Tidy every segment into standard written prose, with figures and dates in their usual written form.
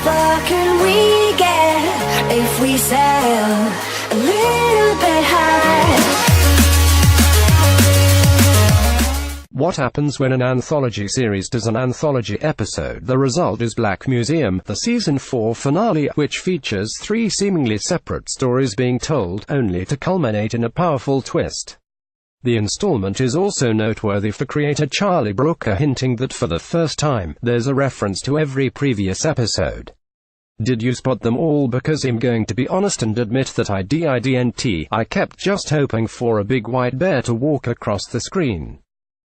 far can we get if we sail a little bit high? What happens when an anthology series does an anthology episode? The result is Black Museum, the Season 4 finale, which features 3 seemingly separate stories being told, only to culminate in a powerful twist. The installment is also noteworthy for creator Charlie Brooker hinting that for the first time, there's a reference to every previous episode. Did you spot them all? Because I'm going to be honest and admit that I kept just hoping for a big white bear to walk across the screen.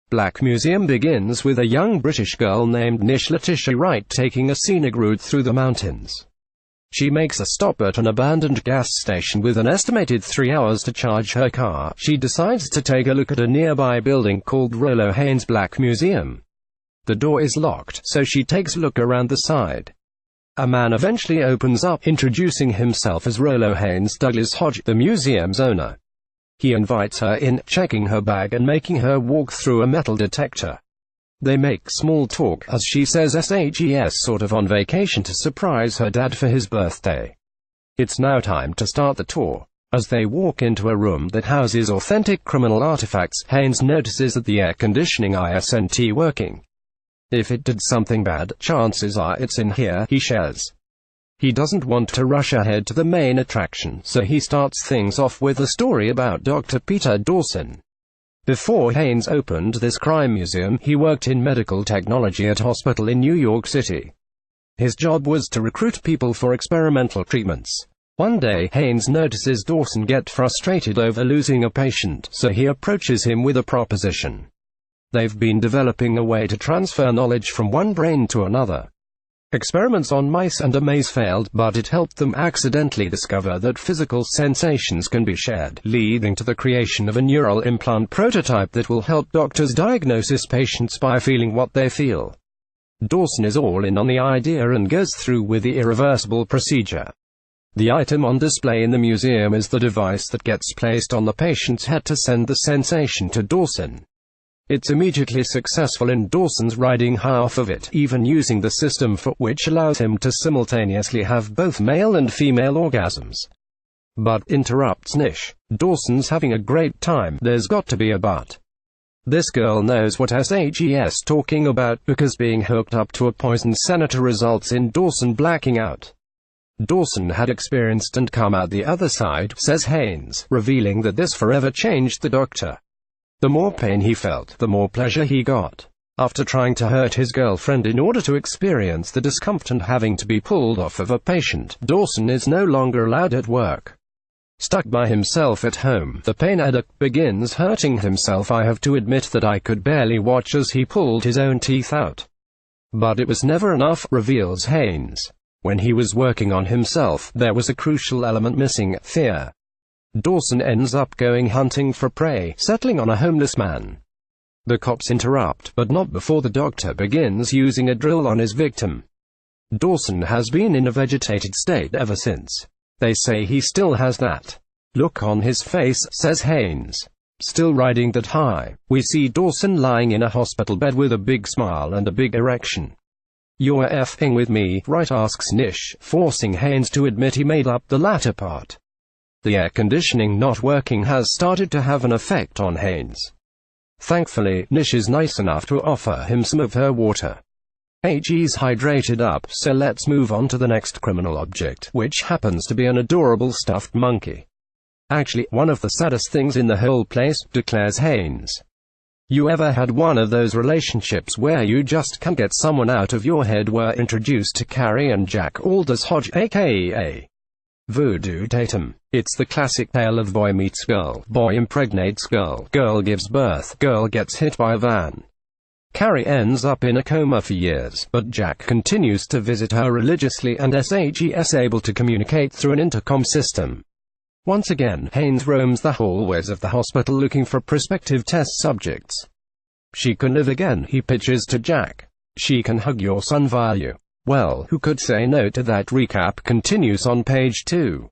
Black Museum begins with a young British girl named Nish Letitia Wright taking a scenic route through the mountains. She makes a stop at an abandoned gas station with an estimated 3 hours to charge her car. She decides to take a look at a nearby building called Rollo Haynes Black Museum. The door is locked, so she takes a look around the side. A man eventually opens up, introducing himself as Rollo Haynes Douglas Hodge, the museum's owner. He invites her in, checking her bag and making her walk through a metal detector. They make small talk, as she says she's sort of on vacation to surprise her dad for his birthday. It's now time to start the tour. As they walk into a room that houses authentic criminal artifacts, Haynes notices that the air conditioning isn't working. If it did something bad, chances are it's in here, he shares. He doesn't want to rush ahead to the main attraction, so he starts things off with a story about Dr. Peter Dawson. Before Haynes opened this crime museum, he worked in medical technology at a hospital in New York City. His job was to recruit people for experimental treatments. One day, Haynes notices Dawson get frustrated over losing a patient, so he approaches him with a proposition. They've been developing a way to transfer knowledge from one brain to another. Experiments on mice and a maze failed, but it helped them accidentally discover that physical sensations can be shared, leading to the creation of a neural implant prototype that will help doctors diagnose patients by feeling what they feel. Dawson is all in on the idea and goes through with the irreversible procedure. The item on display in the museum is the device that gets placed on the patient's head to send the sensation to Dawson. It's immediately successful in Dawson's riding half of it, even using the system for which allows him to simultaneously have both male and female orgasms. But, interrupts Nish. Dawson's having a great time, there's got to be a but. This girl knows what she's talking about, because being hooked up to a poisoned senator results in Dawson blacking out. Dawson had experienced and come out the other side, says Haynes, revealing that this forever changed the doctor. The more pain he felt, the more pleasure he got. After trying to hurt his girlfriend in order to experience the discomfort and having to be pulled off of a patient, Dawson is no longer allowed at work. Stuck by himself at home, the pain addict begins hurting himself. I have to admit that I could barely watch as he pulled his own teeth out. But it was never enough, reveals Haynes. When he was working on himself, there was a crucial element missing: fear. Dawson ends up going hunting for prey, settling on a homeless man. The cops interrupt, but not before the doctor begins using a drill on his victim. Dawson has been in a vegetated state ever since. They say he still has that look on his face, says Haynes. Still riding that high, we see Dawson lying in a hospital bed with a big smile and a big erection. "You're effing with me, right?" asks Nish, forcing Haynes to admit he made up the latter part. The air conditioning not working has started to have an effect on Haynes. Thankfully, Nish is nice enough to offer him some of her water. He's hydrated up, so let's move on to the next criminal object, which happens to be an adorable stuffed monkey. Actually, one of the saddest things in the whole place, declares Haynes. You ever had one of those relationships where you just can't get someone out of your head? We're introduced to Carrie and Jack Aldous Hodge, aka Voodoo Tatum. It's the classic tale of boy meets girl, boy impregnates girl, girl gives birth, girl gets hit by a van. Carrie ends up in a coma for years, but Jack continues to visit her religiously and is able to communicate through an intercom system. Once again, Haynes roams the hallways of the hospital looking for prospective test subjects. She can live again, he pitches to Jack. She can hug your son via you. Well, who could say no to that? Recap continues on page 2.